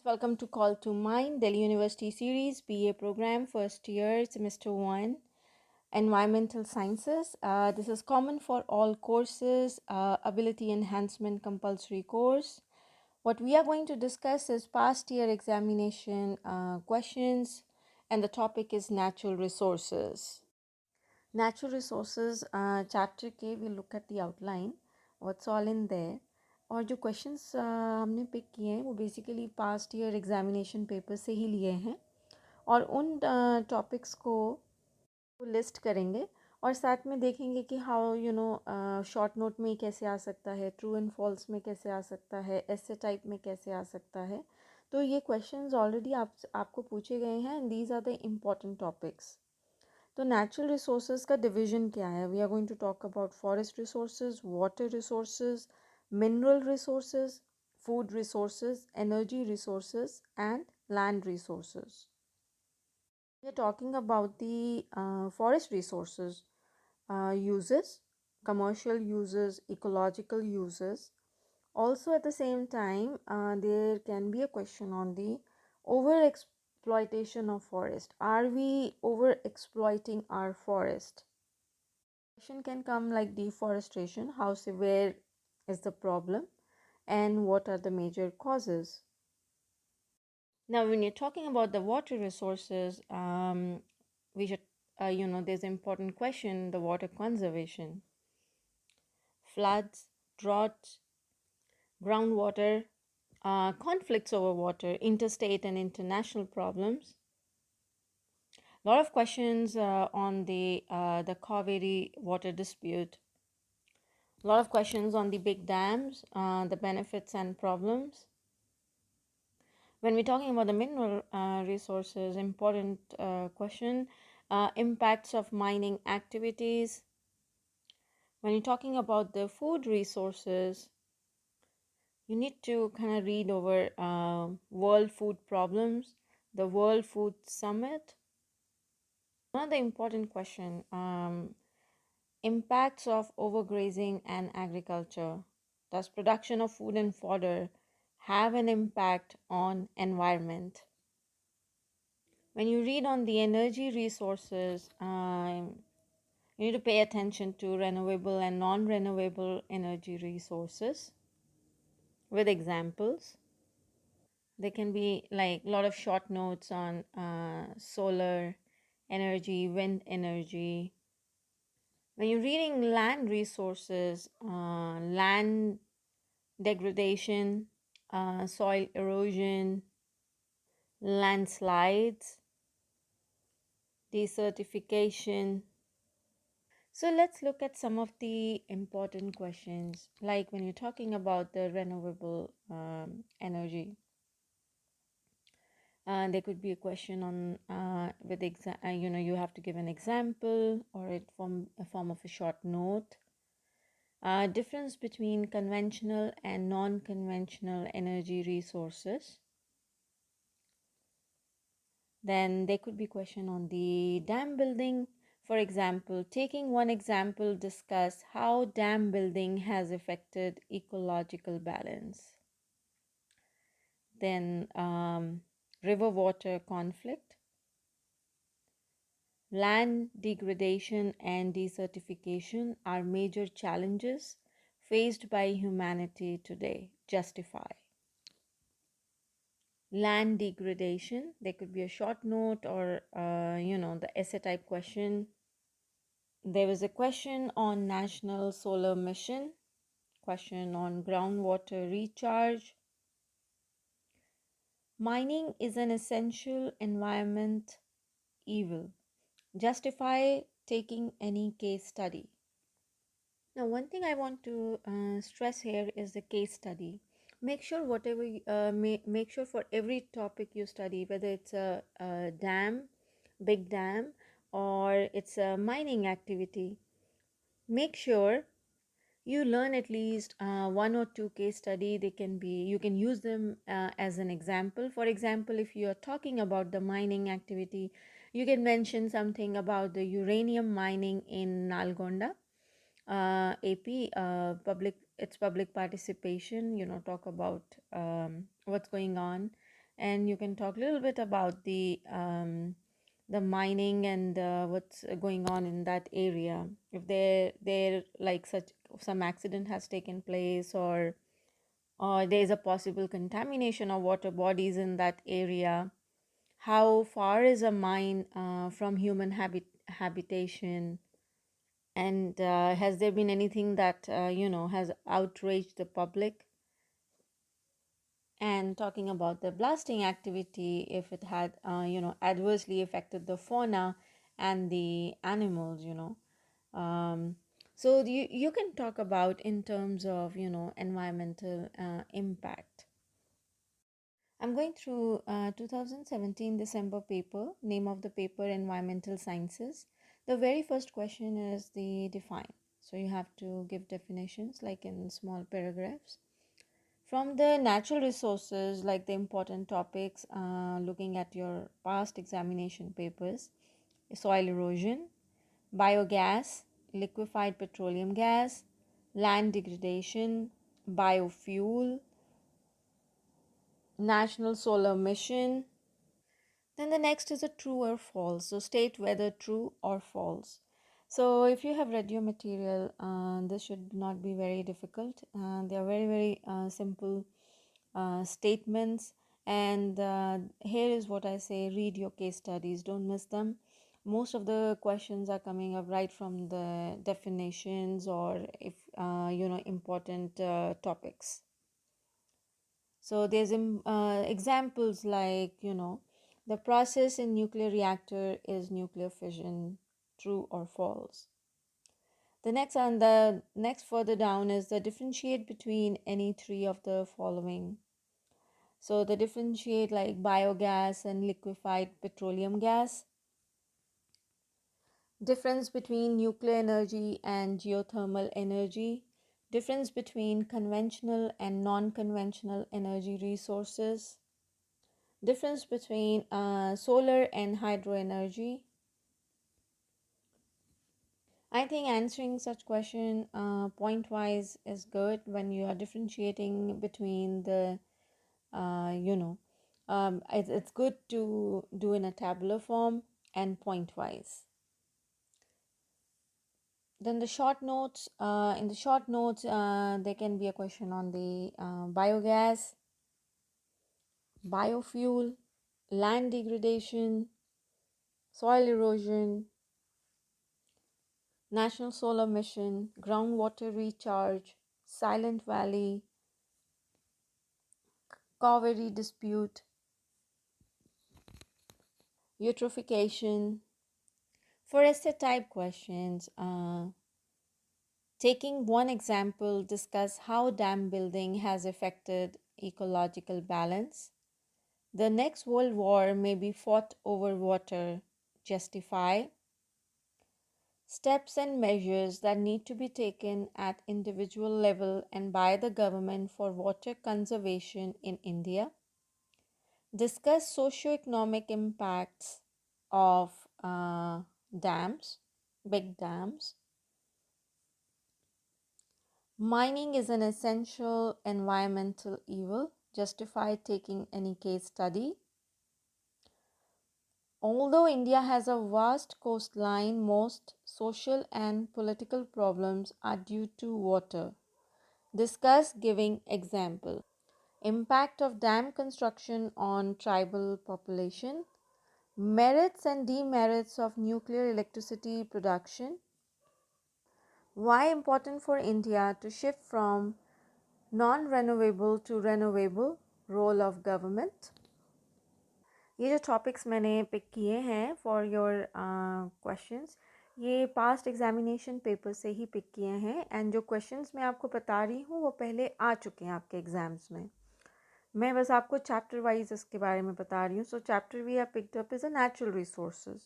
Welcome to Call to Mind, Delhi University Series, BA program, first year, semester 1, Environmental Sciences. This is common for all courses, Ability Enhancement Compulsory course. What we are going to discuss is past year examination questions, and the topic is natural resources. Natural resources chapter के we look at the outline, what's all in there. और जो questions हमने pick किए हैं वो basically past year examination paper से ही लिए हैं और उन टॉपिक्स को लिस्ट करेंगे और साथ में देखेंगे कि हाउ शॉर्ट नोट में कैसे आ सकता है, ट्रू एंड फॉल्स में कैसे आ सकता है, ऐसे टाइप में कैसे आ सकता है. तो ये क्वेश्चंस ऑलरेडी आपको पूछे गए हैं and these are the important topics. तो नेचुरल रिसोर्सेज का डिवीजन क्या है? We are going to talk about forest resources, water resources, mineral resources, food resources, energy resources, and land resources. We are talking about the forest resources uses, commercial uses, ecological uses. Also, at the same time, there can be a question on the over exploitation of forest. Are we over exploiting our forest? Question can come like deforestation. How severe is the problem? And what are the major causes? Now, when you're talking about the water resources, we should, there's an important question: the water conservation, floods, droughts, groundwater, conflicts over water, interstate and international problems. A lot of questions on the Kaveri water dispute. A lot of questions on the big dams, the benefits and problems. When we're talking about the mineral resources, important question, impacts of mining activities. When you're talking about the food resources, you need to kind of read over World Food Problems, the World Food Summit. Another important question, impacts of overgrazing and agriculture. Does production of food and fodder have an impact on environment? When you read on the energy resources, you need to pay attention to renewable and non-renewable energy resources with examples. There can be like a lot of short notes on solar energy, wind energy. When you're reading land resources, land degradation, soil erosion, landslides, desertification. So let's look at some of the important questions, like when you're talking about the renewable energy. There could be a question on with you have to give an example or it form a form of a short note. Difference between conventional and non-conventional energy resources. Then there could be question on the dam building. For example, taking one example, discuss how dam building has affected ecological balance. Then river water conflict, land degradation and desertification are major challenges faced by humanity today. Justify. Land degradation, there could be a short note or the essay type question. There was a question on National Solar Mission, question on groundwater recharge. Mining is an essential environment evil. Justify taking any case study. Now, one thing I want to stress here is the case study. Make sure whatever make sure for every topic you study, whether it's a dam, big dam, or it's a mining activity, make sure you learn at least one or two case study. They can be, you can use them as an example. For example, if you are talking about the mining activity, you can mention something about the uranium mining in Nalgonda, AP, public participation, talk about what's going on and you can talk a little bit about the mining and what's going on in that area. If there like such some accident has taken place, or there is a possible contamination of water bodies in that area. How far is a mine from human habitation? And has there been anything that has outraged the public? And talking about the blasting activity, if it had adversely affected the fauna and the animals, um, so you can talk about in terms of environmental impact. I'm going through 2017 December paper. Name of the paper: Environmental Sciences. The very first question is the define. So you have to give definitions like in small paragraphs. From the natural resources, like the important topics, looking at your past examination papers: soil erosion, biogas, liquefied petroleum gas, land degradation, biofuel, national solar mission. Then the next is a true or false. So state whether true or false. So if you have read your material, this should not be very difficult. They are very, very simple statements. And here is what I say: read your case studies, don't miss them. Most of the questions are coming up right from the definitions, or if important topics. So there's examples like, the process in nuclear reactor is nuclear fission, true or false. The next further down is the differentiate between any three of the following. So the differentiate like biogas and liquefied petroleum gas, difference between nuclear energy and geothermal energy, difference between conventional and non-conventional energy resources, difference between solar and hydro energy. I think answering such question point wise is good when you are differentiating between the it's good to do in a tabular form and point wise. Then the short notes, in the short notes there can be a question on the biogas, biofuel, land degradation, soil erosion, National Solar Mission, groundwater recharge, Silent Valley, Cauvery dispute, eutrophication. For essay type questions, taking one example, discuss how dam building has affected ecological balance. The next world war may be fought over water. Justify. Steps and measures that need to be taken at individual level and by the government for water conservation in India. Discuss socio-economic impacts of dams, big dams. Mining is an essential environmental evil. Justify taking any case study. Although India has a vast coastline, most social and political problems are due to water. Discuss giving example. Impact of dam construction on tribal population. Merits and demerits of nuclear electricity production. Why important for India to shift from non-renewable to renewable, role of government. ये जो topics मैंने pick किए हैं for your questions, ये past examination paper से ही pick किए हैं, and जो क्वेश्चंस मैं आपको बता रही हूँ वो पहले आ चुके हैं आपके एग्ज़ाम्स में. मैं बस आपको चैप्टर वाइज इसके बारे में बता रही हूँ. So chapter we are picked up is a natural resources,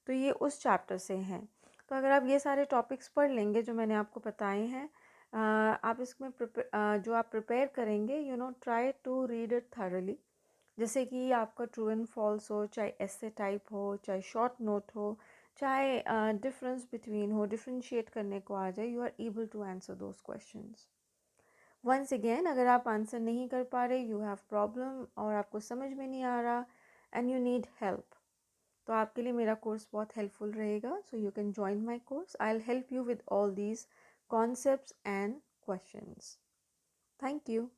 तो ये उस चैप्टर से हैं. तो अगर आप ये सारे टॉपिक्स पढ़ लेंगे जो मैंने आपको बताए हैं, आप इसमें जो आप प्रिपेयर करेंगे, try to read it thoroughly. जैसे कि आपका ट्रू एंड फॉल्स हो, चाहे एसे टाइप हो, चाहे शॉर्ट नोट हो, चाहे डिफरेंस बिटवीन हो, डिफ्रेंशिएट करने को आ जाए, you are able to answer those questions. Once again, अगर आप आंसर नहीं कर पा रहे, यू हैव प्रॉब्लम और आपको समझ में नहीं आ रहा एंड यू नीड हेल्प, तो आपके लिए मेरा कोर्स बहुत हेल्पफुल रहेगा. So you can join my course. I will help you with all these concepts and questions. Thank you.